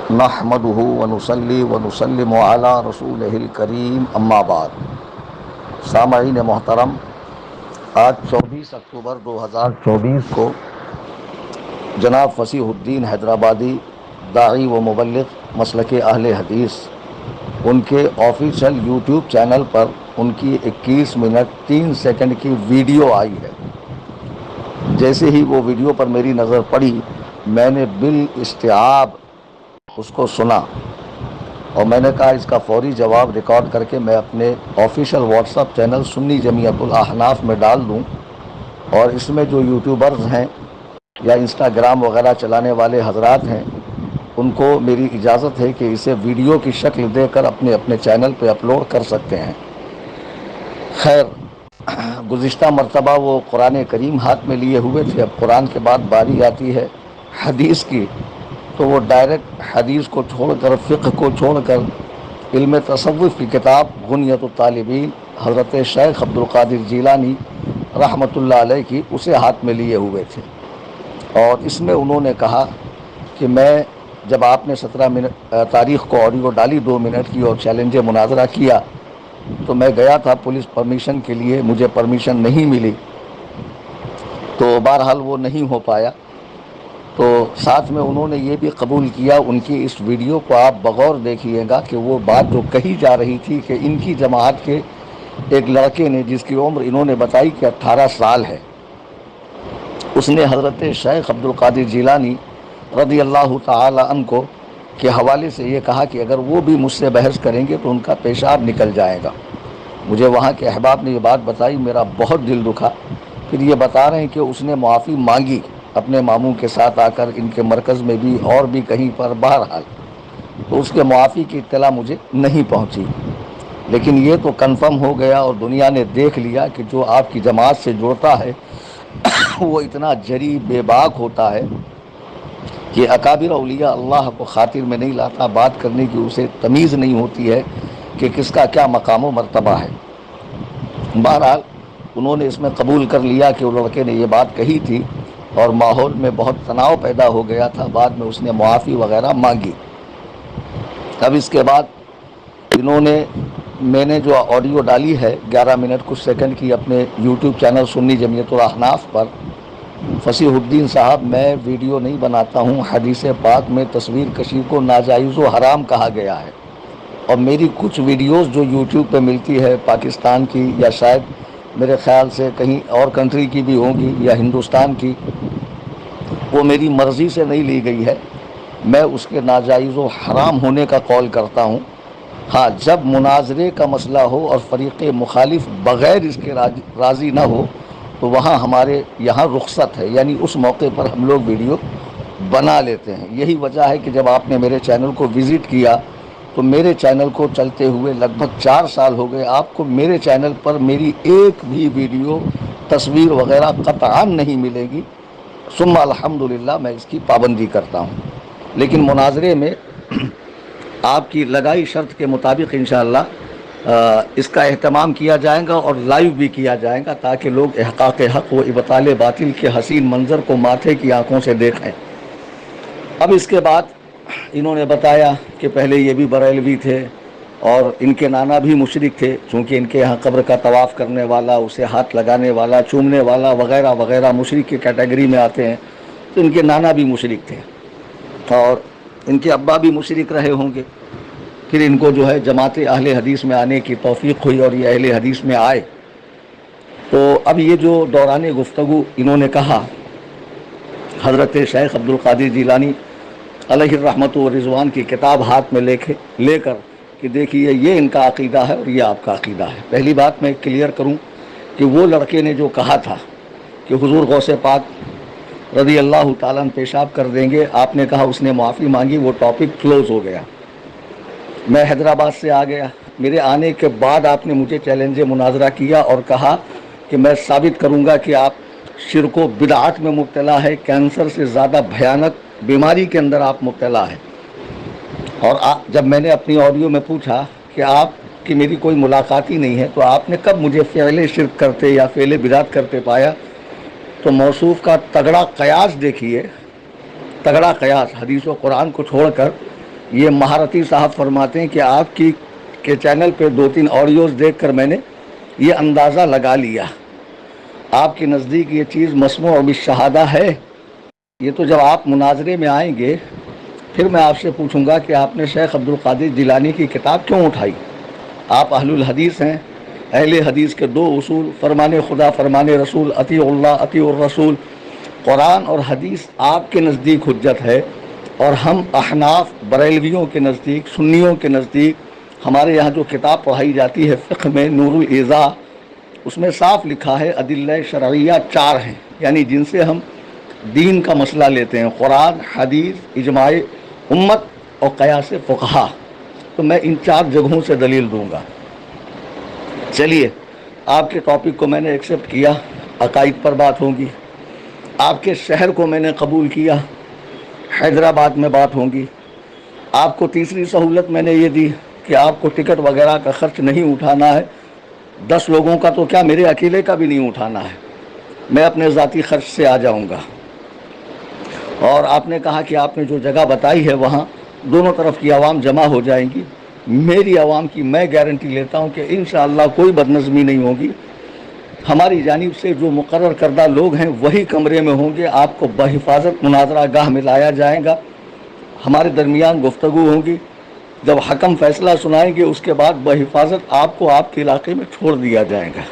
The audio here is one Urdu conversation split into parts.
نحمده ونصلي ونسلم على رسوله الکریم اما بعد۔ سامعین محترم، آج 24 اکتوبر 2024 کو جناب فصیح الدین حیدرآبادی، داعی و مبلغ مسلک اہل حدیث، ان کے آفیشیل یوٹیوب چینل پر ان کی 21 منٹ 3 سیکنڈ کی ویڈیو آئی ہے۔ جیسے ہی وہ ویڈیو پر میری نظر پڑی، میں نے بالاستیعاب اس کو سنا اور میں نے کہا اس کا فوری جواب ریکارڈ کر کے میں اپنے آفیشیل واٹس ایپ چینل سنی جمعیت الاحناف میں ڈال دوں، اور اس میں جو یوٹیوبرز ہیں یا انسٹاگرام وغیرہ چلانے والے حضرات ہیں، ان کو میری اجازت ہے کہ اسے ویڈیو کی شکل دے کر اپنے اپنے چینل پہ اپلوڈ کر سکتے ہیں۔ خیر، گزشتہ مرتبہ وہ قرآن کریم ہاتھ میں لیے ہوئے تھے، اب قرآن کے بعد باری آتی ہے حدیث کی، تو وہ ڈائریکٹ حدیث کو چھوڑ کر، فقہ کو چھوڑ کر، علم تصوف کی کتاب غنیۃ الطالبین حضرت شیخ عبد القادر جیلانی رحمۃ اللہ علیہ کی، اسے ہاتھ میں لیے ہوئے تھے۔ اور اس میں انہوں نے کہا کہ میں جب آپ نے 17 تاریخ کو آڈیو ڈالی 2 منٹ کی اور چیلنج مناظرہ کیا، تو میں گیا تھا پولیس پرمیشن کے لیے، مجھے پرمیشن نہیں ملی، تو بہرحال وہ نہیں ہو پایا۔ تو ساتھ میں انہوں نے یہ بھی قبول کیا، ان کی اس ویڈیو کو آپ بغور دیکھیے گا کہ وہ بات جو کہی جا رہی تھی کہ ان کی جماعت کے ایک لڑکے نے، جس کی عمر انہوں نے بتائی کہ 18 سال ہے، اس نے حضرت شیخ عبد القادر جیلانی رضی اللہ تعالی عنہ کو کے حوالے سے یہ کہا کہ اگر وہ بھی مجھ سے بحث کریں گے تو ان کا پیشاب نکل جائے گا۔ مجھے وہاں کے احباب نے یہ بات بتائی، میرا بہت دل دکھا۔ پھر یہ بتا رہے ہیں کہ اس نے معافی مانگی اپنے ماموں کے ساتھ آ کر، ان کے مرکز میں بھی اور بھی کہیں پر، بہرحال تو اس کے معافی کی اطلاع مجھے نہیں پہنچی۔ لیکن یہ تو کنفرم ہو گیا اور دنیا نے دیکھ لیا کہ جو آپ کی جماعت سے جڑتا ہے وہ اتنا جری بے باک ہوتا ہے کہ اکابر اولیاء اللہ کو خاطر میں نہیں لاتا، بات کرنے کی اسے تمیز نہیں ہوتی ہے کہ کس کا کیا مقام و مرتبہ ہے۔ بہرحال انہوں نے اس میں قبول کر لیا کہ وہ لڑکے نے یہ بات کہی تھی، اور ماحول میں بہت تناؤ پیدا ہو گیا تھا۔ بعد میں اس نے معافی وغیرہ مانگی۔ اب اس کے بعد انہوں نے، میں نے جو آڈیو ڈالی ہے 11 منٹ کچھ سیکنڈ کی اپنے یوٹیوب چینل سنی جمعیت الاحناف پر، فصیح الدین صاحب، میں ویڈیو نہیں بناتا ہوں، حدیث پاک میں تصویر کشی کو ناجائز و حرام کہا گیا ہے، اور میری کچھ ویڈیوز جو یوٹیوب پہ ملتی ہے پاکستان کی، یا شاید میرے خیال سے کہیں اور کنٹری کی بھی ہوں گی، یا ہندوستان کی، وہ میری مرضی سے نہیں لی گئی ہے، میں اس کے ناجائز و حرام ہونے کا قول کرتا ہوں۔ ہاں، جب مناظرے کا مسئلہ ہو اور فریق مخالف بغیر اس کے راضی نہ ہو تو وہاں ہمارے یہاں رخصت ہے، یعنی اس موقع پر ہم لوگ ویڈیو بنا لیتے ہیں۔ یہی وجہ ہے کہ جب آپ نے میرے چینل کو وزٹ کیا تو میرے چینل کو چلتے ہوئے لگ بھگ 4 سال ہو گئے، آپ کو میرے چینل پر میری ایک بھی ویڈیو، تصویر وغیرہ قطعاً نہیں ملے گی۔ ثم الحمدللہ میں اس کی پابندی کرتا ہوں، لیکن مناظرے میں آپ کی لگائی شرط کے مطابق انشاءاللہ اس کا اہتمام کیا جائے گا اور لائیو بھی کیا جائے گا، تاکہ لوگ احقاق حق و ابطال باطل کے حسین منظر کو ماتھے کی آنکھوں سے دیکھیں۔ اب اس کے بعد انہوں نے بتایا کہ پہلے یہ بھی بریلوی تھے اور ان کے نانا بھی مشرک تھے، چونکہ ان کے یہاں قبر کا طواف کرنے والا، اسے ہاتھ لگانے والا، چومنے والا وغیرہ وغیرہ مشرک کی کیٹیگری میں آتے ہیں، تو ان کے نانا بھی مشرک تھے اور ان کے ابا بھی مشرک رہے ہوں گے۔ پھر ان کو جو ہے جماعت اہل حدیث میں آنے کی توفیق ہوئی اور یہ اہل حدیث میں آئے۔ تو اب یہ جو دوران گفتگو انہوں نے کہا حضرت شیخ عبد القادر جیلانی علیہ الرحمۃ والرضوان کی کتاب ہاتھ میں لے کر کہ دیکھیے یہ ان کا عقیدہ ہے اور یہ آپ کا عقیدہ ہے۔ پہلی بات میں کلیئر کروں کہ وہ لڑکے نے جو کہا تھا کہ حضور غوث پاک رضی اللہ تعالیٰ عنہ پیشاب کر دیں گے، آپ نے کہا اس نے معافی مانگی، وہ ٹاپک کلوز ہو گیا۔ میں حیدرآباد سے آ گیا، میرے آنے کے بعد آپ نے مجھے چیلنج مناظرہ کیا اور کہا کہ میں ثابت کروں گا کہ آپ شرک و بدعات میں مبتلا ہے، کینسر سے زیادہ بھیانک بیماری کے اندر آپ مبتلا ہے۔ اور جب میں نے اپنی آڈیو میں پوچھا کہ آپ کی میری کوئی ملاقات ہی نہیں ہے تو آپ نے کب مجھے فعل شرک کرتے یا فعل بدعت کرتے پایا؟ تو موصوف کا تگڑا قیاس دیکھیے، تگڑا قیاس، حدیث و قرآن کو چھوڑ کر یہ مہارتی صاحب فرماتے ہیں کہ آپ کی کے چینل پہ 2-3 آڈیوز دیکھ کر میں نے یہ اندازہ لگا لیا، آپ کے نزدیک یہ چیز مسموع بالشہادہ ہے؟ یہ تو جب آپ مناظرے میں آئیں گے پھر میں آپ سے پوچھوں گا کہ آپ نے شیخ عبد القادر جیلانی کی کتاب کیوں اٹھائی؟ آپ اہل الحدیث ہیں، اہل حدیث کے 2 اصول فرمان خدا فرمان رسول، اطیع اللہ اطیع الرسول، قرآن اور حدیث آپ کے نزدیک حجت ہے، اور ہم احناف بریلویوں کے نزدیک، سنیوں کے نزدیک ہمارے یہاں جو کتاب پڑھائی جاتی ہے فقہ میں نور الایضاح، اس میں صاف لکھا ہے ادلہ شرعیہ 4 ہیں، یعنی جن سے ہم دین کا مسئلہ لیتے ہیں: قرآن، حدیث، اجماع امت اور قیاس فقہا۔ تو میں ان 4 جگہوں سے دلیل دوں گا۔ چلیے، آپ کے ٹاپک کو میں نے ایکسیپٹ کیا، عقائد پر بات ہوگی۔ آپ کے شہر کو میں نے قبول کیا، حیدرآباد میں بات ہوگی۔ آپ کو تیسری سہولت میں نے یہ دی کہ آپ کو ٹکٹ وغیرہ کا خرچ نہیں اٹھانا ہے، 10 لوگوں کا تو کیا میرے اکیلے کا بھی نہیں اٹھانا ہے، میں اپنے ذاتی خرچ سے آ جاؤں گا۔ اور آپ نے کہا کہ آپ نے جو جگہ بتائی ہے وہاں دونوں طرف کی عوام جمع ہو جائیں گی۔ میری عوام کی میں گارنٹی لیتا ہوں کہ انشاءاللہ کوئی بدنظمی نہیں ہوگی، ہماری جانب سے جو مقرر کردہ لوگ ہیں وہی کمرے میں ہوں گے، آپ کو بحفاظت مناظرہ گاہ میں لایا جائے گا، ہمارے درمیان گفتگو ہوگی، جب حکم فیصلہ سنائیں گے اس کے بعد بحفاظت آپ کو آپ کے علاقے میں چھوڑ دیا جائے گا۔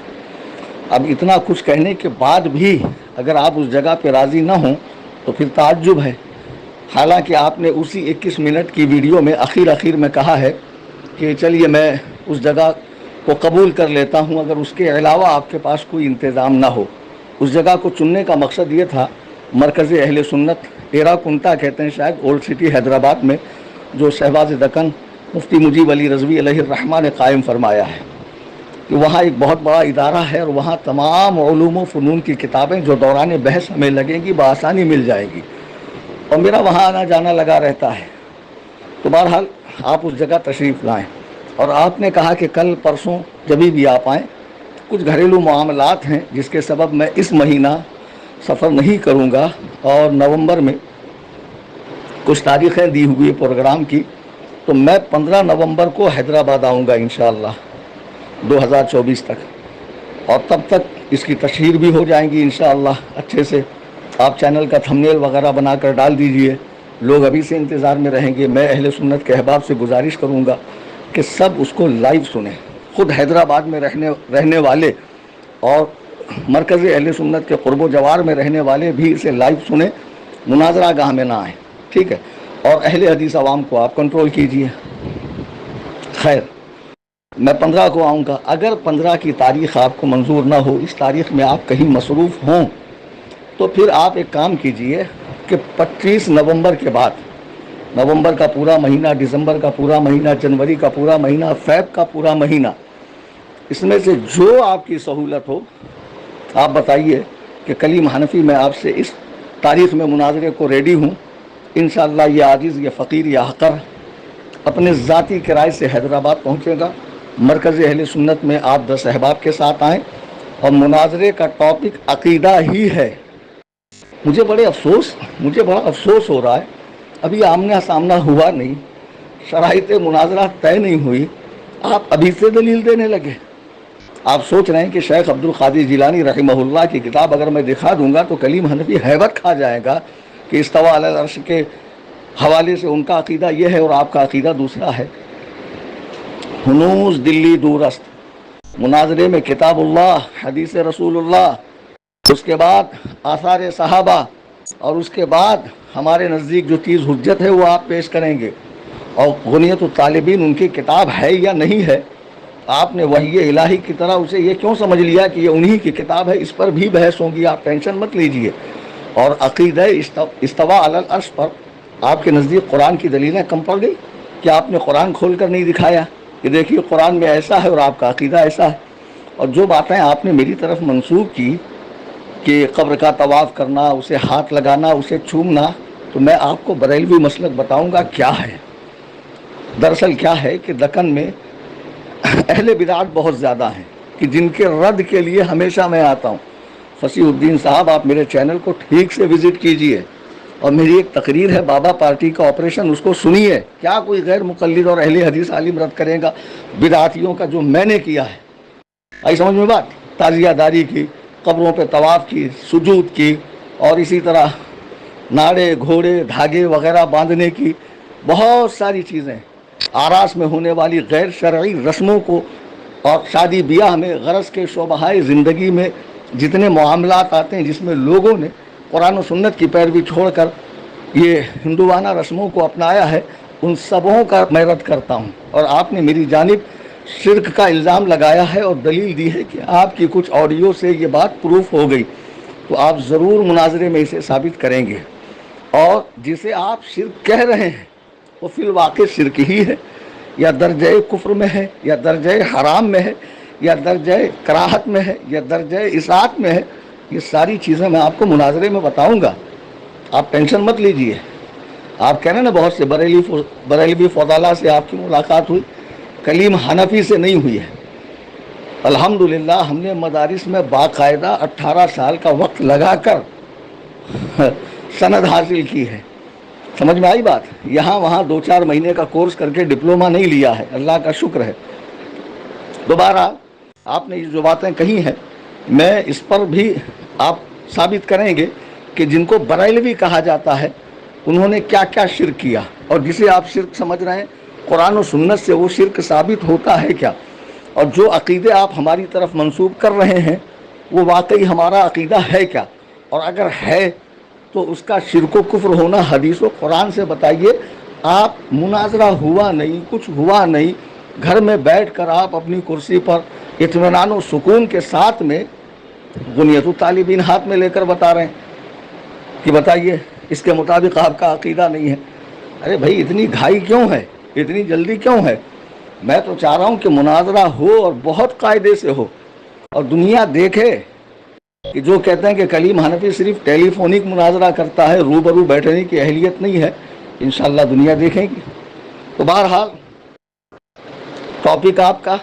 اب اتنا کچھ کہنے کے بعد بھی اگر آپ اس جگہ پہ راضی نہ ہوں تو پھر تعجب ہے، حالانکہ آپ نے اسی 21 منٹ کی ویڈیو میں اخیر میں کہا ہے کہ چلیے میں اس جگہ کو قبول کر لیتا ہوں اگر اس کے علاوہ آپ کے پاس کوئی انتظام نہ ہو۔ اس جگہ کو چننے کا مقصد یہ تھا، مرکز اہل سنت ایرا کنٹا کہتے ہیں شاید، اولڈ سٹی حیدرآباد میں، جو شہباز دکن مفتی مجیب علی رضوی علیہ الرحمہ نے قائم فرمایا ہے، کہ وہاں ایک بہت بڑا ادارہ ہے اور وہاں تمام علوم و فنون کی کتابیں جو دوران بحث ہمیں لگیں گی بآسانی مل جائیں گی، اور میرا وہاں آنا جانا لگا رہتا ہے۔ تو بہرحال آپ اس جگہ تشریف لائیں، اور آپ نے کہا کہ کل پرسوں جبھی بھی آپ آئیں، کچھ گھریلو معاملات ہیں جس کے سبب میں اس مہینہ سفر نہیں کروں گا، اور نومبر میں کچھ تاریخیں دی ہوئی پروگرام کی، تو میں 15 نومبر کو حیدرآباد آؤں گا انشاءاللہ 2024 تک، اور تب تک اس کی تشہیر بھی ہو جائیں گی انشاءاللہ اچھے سے۔ آپ چینل کا تھمبنیل وغیرہ بنا کر ڈال دیجئے، لوگ ابھی سے انتظار میں رہیں گے۔ میں اہل سنت کے احباب سے گزارش کروں گا کہ سب اس کو لائیو سنیں، خود حیدرآباد میں رہنے والے اور مرکز اہل سنت کے قرب و جوار میں رہنے والے بھی اسے لائیو سنیں، مناظرہ گاہ میں نہ آئیں، ٹھیک ہے؟ اور اہل حدیث عوام کو آپ کنٹرول کیجئے۔ خیر، میں 15 کو آؤں گا، اگر 15 کی تاریخ آپ کو منظور نہ ہو، اس تاریخ میں آپ کہیں مصروف ہوں، تو پھر آپ ایک کام کیجئے کہ 25 نومبر کے بعد، نومبر کا پورا مہینہ، دسمبر کا پورا مہینہ، جنوری کا پورا مہینہ، فیب کا پورا مہینہ، اس میں سے جو آپ کی سہولت ہو آپ بتائیے کہ کلیم حنفی میں آپ سے اس تاریخ میں مناظرے کو ریڈی ہوں۔ انشاءاللہ یہ عاجز، یہ فقیر، یہ حقر اپنے ذاتی کرائے سے حیدرآباد پہنچے گا، مرکز اہل سنت میں آپ 10 احباب کے ساتھ آئیں، اور مناظرے کا ٹاپک عقیدہ ہی ہے۔ مجھے بڑا افسوس ہو رہا ہے، ابھی آمنا سامنا ہوا نہیں، شرائط مناظرہ طے نہیں ہوئی، آپ ابھی سے دلیل دینے لگے۔ آپ سوچ رہے ہیں کہ شیخ عبد القادر جیلانی رحمہ اللہ کی کتاب اگر میں دکھا دوں گا تو کلیم حنفی حیبت کھا جائے گا کہ استوا علی العرش کے حوالے سے ان کا عقیدہ یہ ہے اور آپ کا عقیدہ دوسرا ہے۔ ہنوز دلی دورست، مناظرے میں کتاب اللہ، حدیث رسول اللہ، اس کے بعد آثار صحابہ، اور اس کے بعد ہمارے نزدیک جو چیز حجت ہے وہ آپ پیش کریں گے۔ اور غنیت الطالبین ان کی کتاب ہے یا نہیں ہے؟ آپ نے وحی الہی کی طرح اسے یہ کیوں سمجھ لیا کہ یہ انہی کی کتاب ہے؟ اس پر بھی بحث ہوگی، آپ ٹینشن مت لیجئے۔ اور عقیدہ استوا علی العرش پر آپ کے نزدیک قرآن کی دلیلیں کم پڑ گئی؟ کیا آپ نے قرآن کھول کر نہیں دکھایا کہ دیکھیے قرآن میں ایسا ہے اور آپ کا عقیدہ ایسا ہے؟ اور جو باتیں آپ نے میری طرف منسوب کی کہ قبر کا طواف کرنا، اسے ہاتھ لگانا، اسے چومنا، تو میں آپ کو بریلوی مسلک بتاؤں گا کیا ہے۔ دراصل کیا ہے کہ دکن میں اہل بدعت بہت زیادہ ہیں کہ جن کے رد کے لیے ہمیشہ میں آتا ہوں۔ فصیح الدین صاحب، آپ میرے چینل کو ٹھیک سے وزٹ کیجئے اور میری ایک تقریر ہے بابا پارٹی کا آپریشن، اس کو سنیے. کیا کوئی غیر مقلد اور اہل حدیث عالم رد کرے گا بدعاتیوں کا جو میں نے کیا ہے؟ آئی سمجھ میں بات؟ تعزیہ داری کی، قبروں پہ طواف کی، سجود کی، اور اسی طرح ناڑے گھوڑے دھاگے وغیرہ باندھنے کی، بہت ساری چیزیں، آراس میں ہونے والی غیر شرعی رسموں کو، اور شادی بیاہ میں غرض کے شعبۂ زندگی میں جتنے معاملات آتے ہیں جس میں لوگوں نے قرآن و سنت کی پیروی چھوڑ کر یہ ہندوانہ رسموں کو اپنایا ہے، ان سبوں کا میں رد کرتا ہوں. اور آپ نے میری جانب شرک کا الزام لگایا ہے اور دلیل دی ہے کہ آپ کی کچھ آڈیو سے یہ بات پروف ہو گئی، تو آپ ضرور مناظرے میں اسے ثابت کریں گے. اور جسے آپ شرک کہہ رہے ہیں وہ فی الواقع شرک ہی ہے، یا درجہ کفر میں ہے، یا درجہ حرام میں ہے، یا درجہ کراہت میں ہے، یا درجہ اطاعت میں ہے. یہ ساری چیزیں میں آپ کو مناظرے میں بتاؤں گا، آپ ٹینشن مت لیجئے. آپ کہہ رہے ہیں نا بہت سے بریلوی فضلاء سے آپ کی ملاقات ہوئی، کلیم حنفی سے نہیں ہوئی ہے. الحمدللہ ہم نے مدارس میں باقاعدہ 18 سال کا وقت لگا کر سند حاصل کی ہے. سمجھ میں آئی بات؟ یہاں وہاں 2-4 مہینے کا کورس کر کے ڈپلومہ نہیں لیا ہے، اللہ کا شکر ہے. دوبارہ آپ نے یہ جو باتیں کہی ہیں، میں اس پر بھی آپ ثابت کریں گے کہ جن کو بریلوی کہا جاتا ہے انہوں نے کیا کیا شرک کیا، اور جسے آپ شرک سمجھ رہے ہیں قرآن و سنت سے وہ شرک ثابت ہوتا ہے کیا، اور جو عقیدے آپ ہماری طرف منسوب کر رہے ہیں وہ واقعی ہمارا عقیدہ ہے کیا، اور اگر ہے تو اس کا شرک و کفر ہونا حدیث و قرآن سے بتائیے. آپ مناظرہ ہوا نہیں، کچھ ہوا نہیں، گھر میں بیٹھ کر آپ اپنی کرسی پر اطمینان و سکون کے ساتھ میں بنیت الطالبین ہاتھ میں لے کر بتا رہے ہیں کہ بتائیے اس کے مطابق آپ کا عقیدہ نہیں ہے. ارے بھائی اتنی گھائی کیوں ہے، اتنی جلدی کیوں ہے؟ میں تو چاہ رہا ہوں کہ مناظرہ ہو اور بہت قاعدے سے ہو، اور دنیا دیکھے کہ جو کہتے ہیں کہ کلیم حنفی صرف ٹیلی فونک مناظرہ کرتا ہے، روبرو بیٹھنے کی اہلیت نہیں ہے، انشاءاللہ دنیا دیکھیں گی. تو بہرحال ٹاپک آپ کا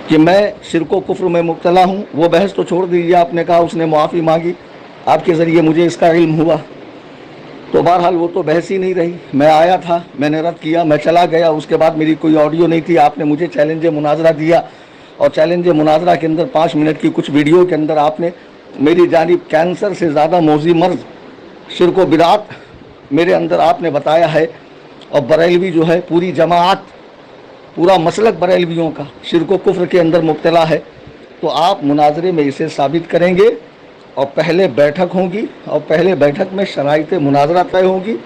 کہ میں شرک و کفر میں مبتلا ہوں، وہ بحث تو چھوڑ دیجیے. آپ نے کہا اس نے معافی مانگی، آپ کے ذریعے مجھے اس کا علم ہوا، تو بہرحال وہ تو بحث ہی نہیں رہی. میں آیا تھا، میں نے رد کیا، میں چلا گیا، اس کے بعد میری کوئی آڈیو نہیں تھی. آپ نے مجھے چیلنج مناظرہ دیا، اور چیلنج مناظرہ کے اندر 5 منٹ کی کچھ ویڈیو کے اندر آپ نے میری جانب کینسر سے زیادہ موذی مرض شرک و بدعت میرے اندر آپ نے بتایا ہے. اور بریلوی جو ہے پوری جماعت، پورا مسلک بریلویوں کا شرک و کفر کے اندر مبتلا ہے. تو آپ مناظرے میں اسے ثابت کریں گے، اور پہلے بیٹھک ہوں گی، اور پہلے بیٹھک میں شرائط مناظرہ طے ہوگی،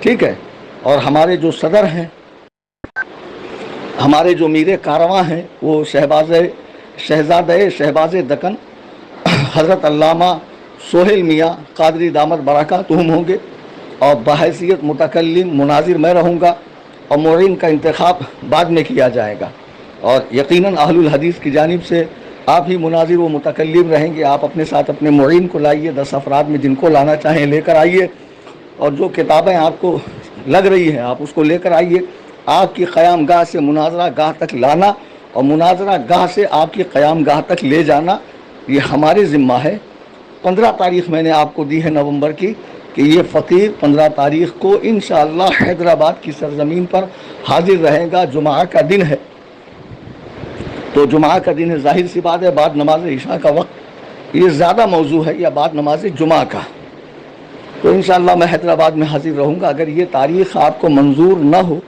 ٹھیک ہے. اور ہمارے جو صدر ہیں، ہمارے جو میر کارواں ہیں، وہ شہباز دکن حضرت علامہ سہیل میاں قادری دامت برکاتہم ہوں گے، اور بحیثیت متکلم مناظر میں رہوں گا، اور معین کا انتخاب بعد میں کیا جائے گا. اور یقیناً اہل الحدیث کی جانب سے آپ ہی مناظر و متکلم رہیں گے. آپ اپنے ساتھ اپنے معین کو لائیے، 10 افراد میں جن کو لانا چاہیں لے کر آئیے، اور جو کتابیں آپ کو لگ رہی ہیں آپ اس کو لے کر آئیے. آپ کی قیام گاہ سے مناظرہ گاہ تک لانا، اور مناظرہ گاہ سے آپ کی قیام گاہ تک لے جانا، یہ ہمارے ذمہ ہے. 15 تاریخ میں نے آپ کو دی ہے نومبر کی، کہ یہ فقیر 15 تاریخ کو انشاءاللہ حیدرآباد کی سرزمین پر حاضر رہے گا. جمعہ کا دن ہے، تو جمعہ کا دن ہے، ظاہر سی بات ہے بعد نماز عشاء کا وقت یہ زیادہ موضوع ہے، یا بعد نماز جمعہ کا. تو انشاءاللہ میں حیدرآباد میں حاضر رہوں گا. اگر یہ تاریخ آپ کو منظور نہ ہو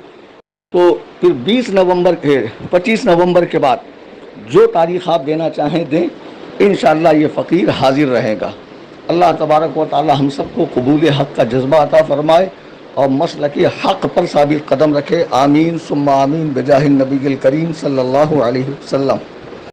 تو پھر 25 نومبر کے بعد جو تاریخ آپ دینا چاہیں دیں، انشاءاللہ یہ فقیر حاضر رہے گا. اللہ تبارک و تعالی ہم سب کو قبول حق کا جذبہ عطا فرمائے، اور مسلک حق پر ثابت قدم رکھے. آمین ثم آمین بجاہ النبی الکریم صلی اللہ علیہ وسلم.